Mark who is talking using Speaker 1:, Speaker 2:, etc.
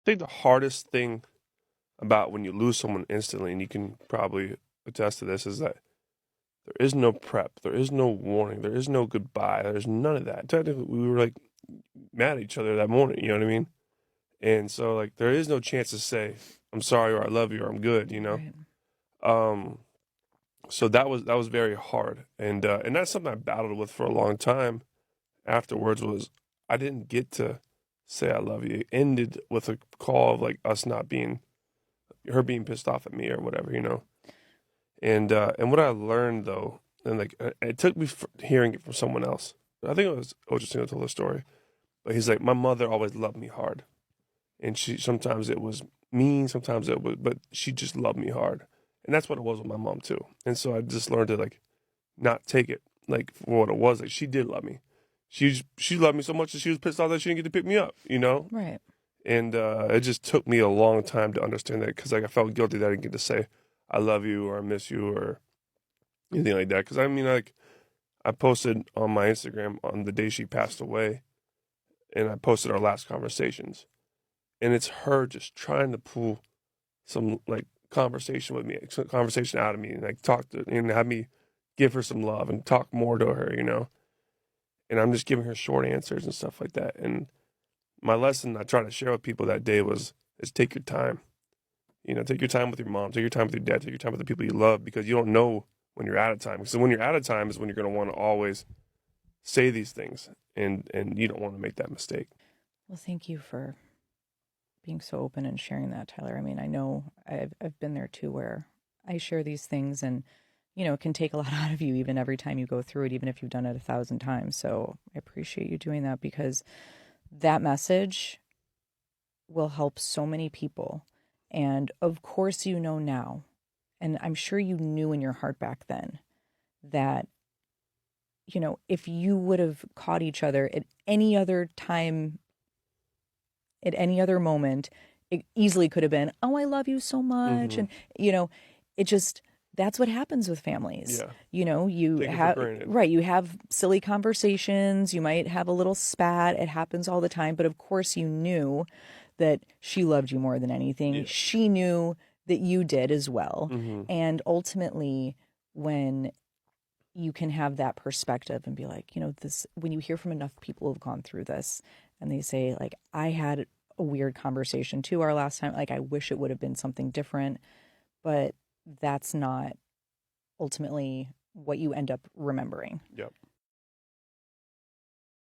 Speaker 1: think the hardest thing about when you lose someone instantly, and you can probably attest to this, is that there is no prep, there is no warning, there is no goodbye, there's none of that. Technically, we were like mad at each other that morning, you know what I mean? And so like there is no chance to say I'm sorry or I love you or I'm good, you know.
Speaker 2: Right.
Speaker 1: Um, so that was very hard, and that's something I battled with for a long time. Afterwards, was I didn't get to say I love you. It ended with a call of like us not being her being pissed off at me or whatever, you know. And what I learned though, and like it took me hearing it from someone else. I think it was Ocho told the story, but he's like, my mother always loved me hard, and she sometimes it was mean, sometimes it was, but she just loved me hard, and that's what it was with my mom too. And so I just learned to like not take it like for what it was. Like she did love me, she loved me so much that she was pissed off that she didn't get to pick me up, you know.
Speaker 2: Right.
Speaker 1: And it just took me a long time to understand that because like I felt guilty that I didn't get to say I love you or I miss you or anything like that. Because I mean, like I posted on my Instagram on the day she passed away, and I posted our last conversations, and it's her just trying to pull some like conversation with me, some conversation out of me, and like talk to and have me give her some love and talk more to her, you know. And I'm just giving her short answers and stuff like that. And my lesson I try to share with people that day is take your time. You know, take your time with your mom, take your time with your dad, take your time with the people you love because you don't know when you're out of time. So when you're out of time is when you're going to want to always say these things, and you don't want to make that mistake.
Speaker 2: Well, thank you for being so open and sharing that, Tyler. I mean, I know I've been there too, where I share these things, and it can take a lot out of you, even every time you go through it, even if you've done it 1,000 times. So I appreciate you doing that because that message will help so many people. And of course, now, and I'm sure you knew in your heart back then that, if you would have caught each other at any other time, at any other moment, it easily could have been, oh, I love you so much.
Speaker 1: Mm-hmm.
Speaker 2: And, it just, that's what happens with families.
Speaker 1: Yeah,
Speaker 2: You
Speaker 1: take it for
Speaker 2: have,
Speaker 1: granted.
Speaker 2: right, you have silly conversations, you might have a little spat. It happens all the time. But of course, you knew that she loved you more than anything.
Speaker 1: Yeah.
Speaker 2: She knew that you did as well.
Speaker 1: Mm-hmm.
Speaker 2: And ultimately, when you can have that perspective and be like, this, when you hear from enough people who've gone through this and they say, like, I had a weird conversation too our last time, like, I wish it would have been something different, but that's not ultimately what you end up remembering.
Speaker 1: Yep.